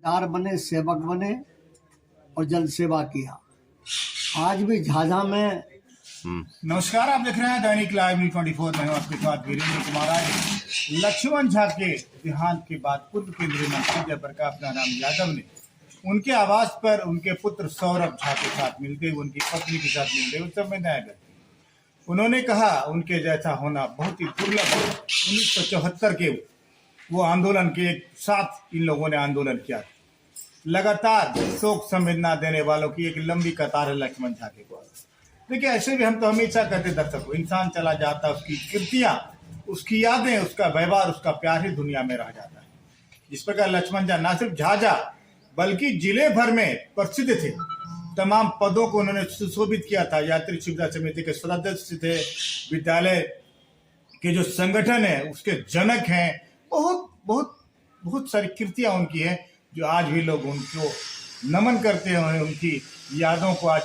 Car बने, सेवक बने और जन सेवा किया। आज भी झाझा में नमस्कार, आप देख रहे हैं दैनिक लाइव न्यूज 24। मैं हूं आपके साथ वीरेंद्र कुमार। आज लक्ष्मण झा के देहांत के बाद पूर्व केंद्रीय मंत्री जयप्रकाश नारायण यादव ने उनके आवास पर उनके पुत्र सौरभ झा के साथ मिलते हुए, उनकी पत्नी के साथ मिलते हुए संवेदनाएं व्यक्त। उन्होंने कहा उनके जैसा होना बहुत ही दुर्लभ है। 1974 के वो आंदोलन के साथ इन लोगों ने आंदोलन किया। लगातार शोक संवेदना देने वालों की एक लंबी कतार है लक्ष्मण झा के पास। देखिए, ऐसे भी हम तो हमेशा कहते दर्शकों, इंसान चला जाता है, उसकी कृतियां, उसकी यादें, उसका व्यवहार, उसका प्यार ही दुनिया में रह जाता है। जिस प्रकार लक्ष्मण झा न सिर्फ झाझा बल्कि जिले भर में प्रसिद्ध थे। तमाम पदों को उन्होंने सुशोभित किया था। यात्री सुविधा समिति के सदस्य थे, विद्यालय के जो संगठन है उसके जनक हैं। बहुत बहुत बहुत सारी कृतियां उनकी हैं जो आज भी लोग उनको नमन करते हैं, उनकी यादों को आज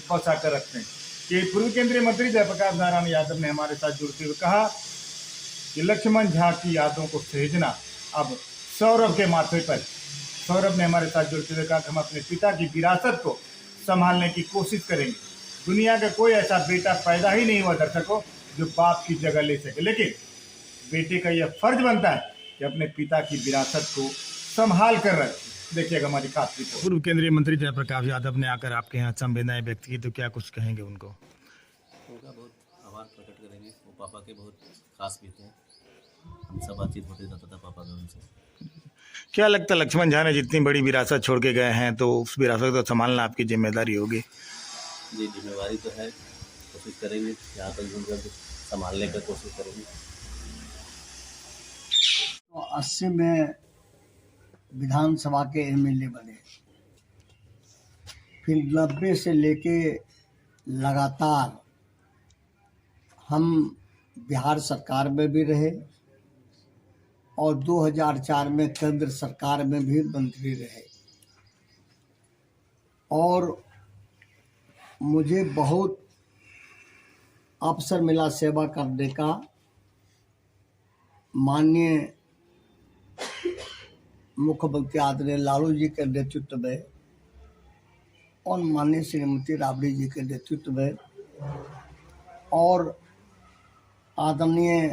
बचा कर रखते हैं। कि पूर्व केंद्रीय मंत्री जयप्रकाश नारायण यादव ने हमारे साथ जुड़ते हुए कहा कि लक्ष्मण झा की यादों को सहेजना अब सौरभ के माथे पर। सौरभ ने हमारे साथ जुड़ते हुए कहा कि हम अपने पिता की विरासत को संभालने की कोशिश करेंगे। दुनिया का कोई ऐसा बेटा पैदा ही नहीं हुआ दर्शकों जो बाप की जगह ले सके, लेकिन बेटे का यह फर्ज बनता है कि अपने पिता की विरासत को संभाल कर रखे। देखिएगा हमारी खास रिपोर्ट। पूर्व केंद्रीय मंत्री जयप्रकाश यादव ने आकर आपके यहाँ संवेदनाएं व्यक्त की, तो क्या कुछ कहेंगे उनको? उनका बहुत आभार प्रकट करेंगे। वो पापा के बहुत खास भी थे, हम सब बातचीत होते रहता था पापा का उनसे। क्या लगता है लक्ष्मण झा ने जितनी बड़ी विरासत छोड़ के गए हैं तो उस विरासत को संभालना आपकी जिम्मेदारी होगी? जी, जिम्मेदारी तो है, कोशिश करेंगे, यहाँ तक उनका संभालने का कोशिश करेंगे। तो 80 में विधानसभा के एमएलए बने, फिर 90 से लेके लगातार हम बिहार सरकार में भी रहे और 2004 में केंद्र सरकार में भी मंत्री रहे। और मुझे बहुत अवसर मिला सेवा करने का। माननीय मुख्यमंत्री आदरणीय लालू जी के नेतृत्व में और माननीय श्रीमती राबड़ी जी के नेतृत्व में और आदरणीय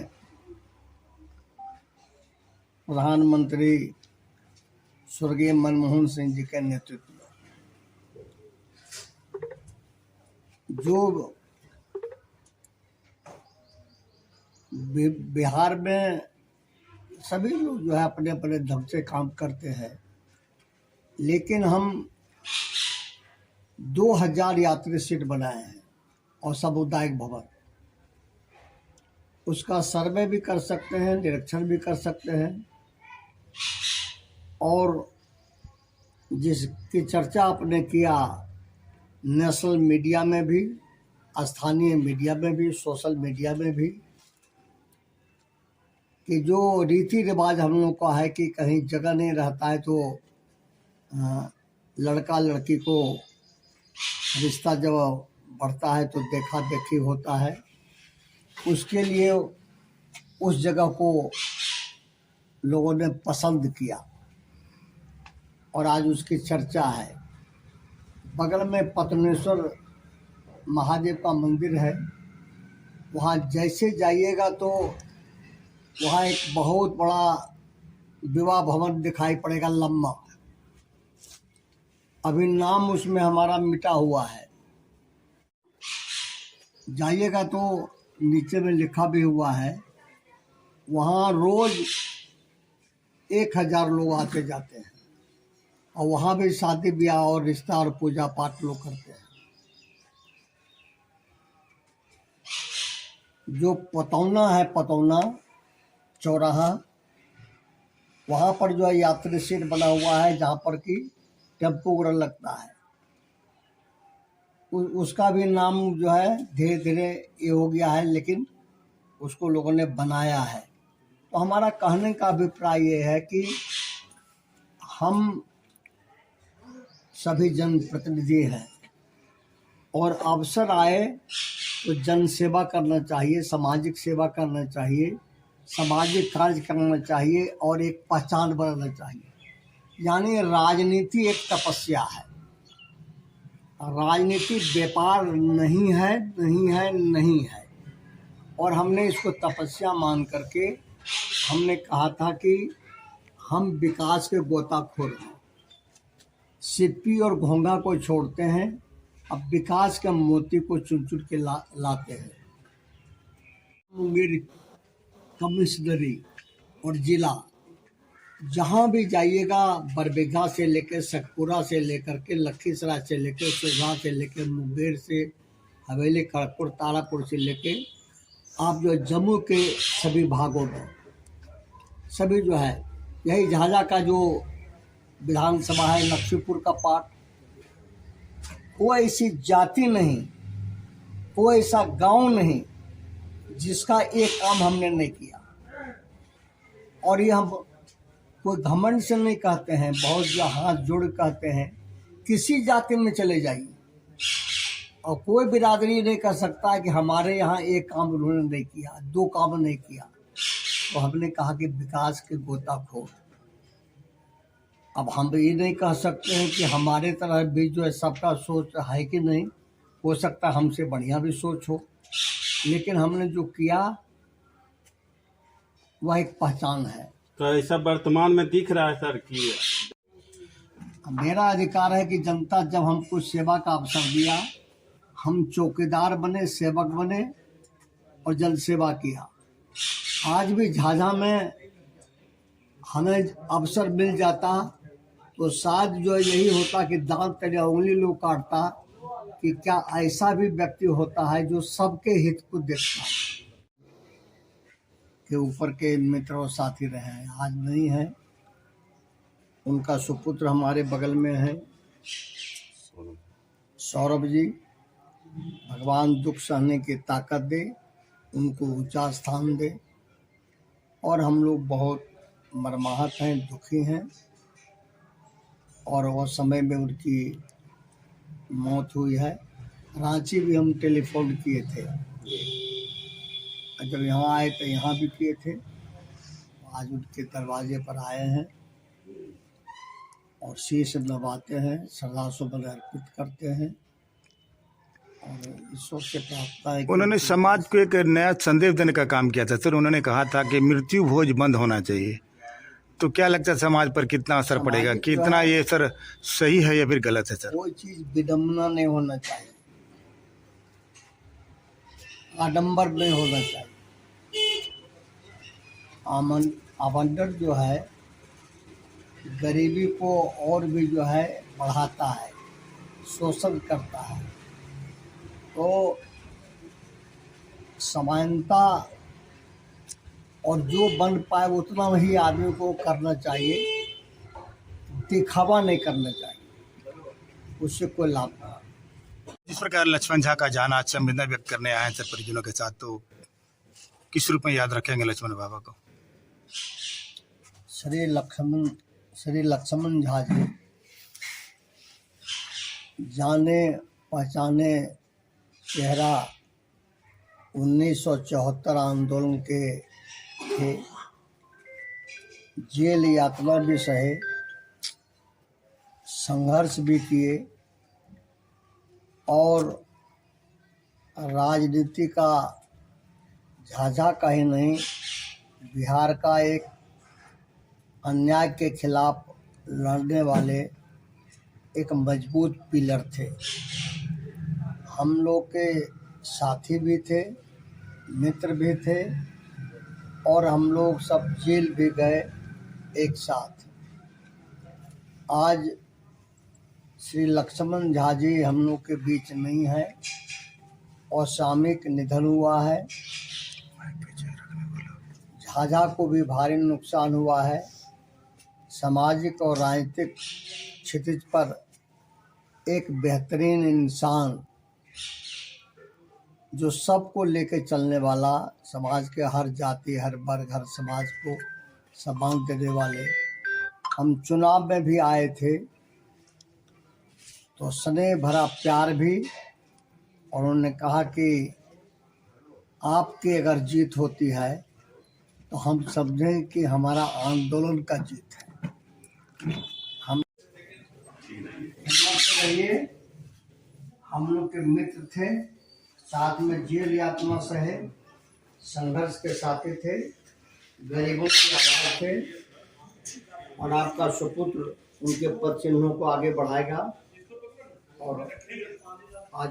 प्रधानमंत्री स्वर्गीय मनमोहन सिंह जी के नेतृत्व में जो बिहार में सभी लोग जो है अपने अपने ढंग से काम करते हैं, लेकिन हम 2000 यात्री सीट बनाए हैं और सामुदायिक भवन। उसका सर्वे भी कर सकते हैं, निरीक्षण भी कर सकते हैं और जिसकी चर्चा आपने किया नेशनल मीडिया में भी, स्थानीय मीडिया में भी, सोशल मीडिया में भी, कि जो रीति रिवाज हम लोग का है कि कहीं जगह नहीं रहता है तो लड़का लड़की को रिश्ता जब बढ़ता है तो देखा देखी होता है। उसके लिए उस जगह को लोगों ने पसंद किया और आज उसकी चर्चा है। बगल में पत्नेश्वर महादेव का मंदिर है, वहाँ जैसे जाइएगा तो वहाँ एक बहुत बड़ा विवाह भवन दिखाई पड़ेगा, लंबा। अभी नाम उसमें हमारा मिटा हुआ है, जाइएगा तो नीचे में लिखा भी हुआ है। वहाँ रोज 1000 लोग आते जाते हैं और वहाँ भी शादी ब्याह और रिश्ता और पूजा पाठ लोग करते हैं। जो पतौना है, पतौना चौराहा, वहाँ पर जो है यात्री सीट बना हुआ है जहाँ पर कि टेम्पो वगैरह लगता है। उसका भी नाम जो है धीरे धीरे ये हो गया है, लेकिन उसको लोगों ने बनाया है। तो हमारा कहने का अभिप्राय ये है कि हम सभी जनप्रतिनिधि हैं और अवसर आए तो जन सेवा करना चाहिए, सामाजिक सेवा करना चाहिए, सामाजिक कार्य करना चाहिए और एक पहचान बनाना चाहिए। यानी राजनीति एक तपस्या है। राजनीति व्यापार नहीं है, नहीं है, नहीं है। और हमने इसको तपस्या मान करके हमने कहा था कि हम विकास के गोताखोर हैं, सिप्पी और घोंघा को छोड़ते हैं, अब विकास के मोती को चुन चुन के लाते हैं। मुंगेर कमिश्नरी और जिला जहाँ भी जाइएगा, बरबीघा से लेकर सतपुरा से लेकर के लखीसराय से लेकर सोझा से लेकर मुंगेर से हवेली खड़गपुर तारापुर से लेके आप जो जम्मू के सभी भागों में सभी जो है, यही झाझा का जो विधानसभा है लक्ष्मीपुर का पार्ट, कोई ऐसी जाति नहीं, कोई ऐसा गांव नहीं जिसका एक काम हमने नहीं किया। और ये हम कोई घमंड से नहीं कहते हैं, बहुत जो हाथ जोड़ कहते हैं, किसी जाति में चले जाइए और कोई बिरादरी नहीं कर सकता है कि हमारे यहाँ एक काम उन्होंने नहीं किया, दो काम नहीं किया। तो हमने कहा कि विकास के गोताखोर। अब हम ये नहीं कह सकते हैं कि हमारे तरह भी जो है सबका सोच है कि नहीं, हो सकता है हमसे बढ़िया भी सोच हो, लेकिन हमने जो किया वह एक पहचान है। तो ऐसा वर्तमान में दिख रहा है सर कि मेरा अधिकार है कि जनता जब हमको सेवा का अवसर दिया, हम चौकीदार बने, सेवक बने और जन सेवा किया। आज भी झाझा में हमें अवसर मिल जाता तो शायद जो यही होता कि दांत तले उंगली लोग काटता कि क्या ऐसा भी व्यक्ति होता है जो सबके हित को देखता है, के ऊपर के मित्र और साथी रहे हैं। आज नहीं है, उनका सुपुत्र हमारे बगल में है सौरभ जी, भगवान दुख सहने की ताकत दे, उनको ऊंचा स्थान दे। और हम लोग बहुत मर्माहत हैं, दुखी हैं। और वो समय में उनकी मौत हुई है। रांची भी हम टेलीफोन किए थे, जब यहाँ आए तो यहाँ भी किए थे। आज उनके दरवाजे पर आए हैं और शीश नवाते हैं, श्रद्धासुमन अर्पित करते हैं और ईश्वर से प्रार्थना है। उन्होंने समाज को एक नया संदेश देने का काम किया था सर। उन्होंने कहा था कि मृत्यु भोज बंद होना चाहिए। तो क्या लगता है समाज पर कितना असर पड़ेगा, कितना ये सर सही है या फिर गलत है सर? कोई चीज विडम्बना नहीं होना चाहिए, आडंबर नहीं होना चाहिए। आवंटन जो है गरीबी को और भी जो है बढ़ाता है, शोषण करता है। तो समानता और जो बन पाए उतना ही आदमी को करना चाहिए, दिखावा नहीं करना चाहिए, उससे कोई लाभ नहीं। जिस प्रकार लक्ष्मण झा का जाना आज संवेदना व्यक्त करने आए हैं सर परिजनों के साथ, तो किस रूप में याद रखेंगे लक्ष्मण बाबा को? श्री लक्ष्मण झा जी जाने पहचाने चेहरा 1974 आंदोलन के थे। जेल यातना भी सहे, संघर्ष भी किए और राजनीति का झाझा का ही नहीं, बिहार का एक अन्याय के खिलाफ लड़ने वाले एक मजबूत पिलर थे। हम लोग के साथी भी थे, मित्र भी थे और हम लोग सब जेल भी गए एक साथ। आज श्री लक्ष्मण झा जी हम लोग के बीच नहीं है और सामयिक निधन हुआ है। झाझा को भी भारी नुकसान हुआ है। सामाजिक और राजनीतिक क्षितिज पर एक बेहतरीन इंसान, जो सबको लेकर चलने वाला, समाज के हर जाति, हर वर्ग, हर समाज को सम्मान देने वाले। हम चुनाव में भी आए थे तो स्नेह भरा प्यार भी, और उन्होंने कहा कि आपकी अगर जीत होती है तो हम समझें कि हमारा आंदोलन का जीत है। करिए, हम लोग के मित्र थे, साथ में जेल यातना सहे, संघर्ष के साथी थे, गरीबों के आधार थे, और आपका सुपुत्र उनके पद चिन्हों को आगे बढ़ाएगा। और आज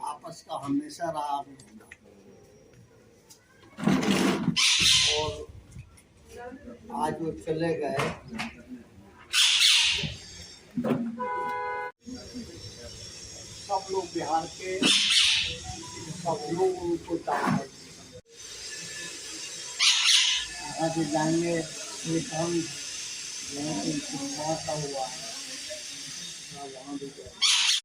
आपस का हमेशा रहा होगा। और आज वो चले गए, सब लोग बिहार के, सब लोग उनको चाहते थे। आज जाएंगे एक हम यहाँ पे कुछ बात हुआ है, वहाँ भी जाएंगे।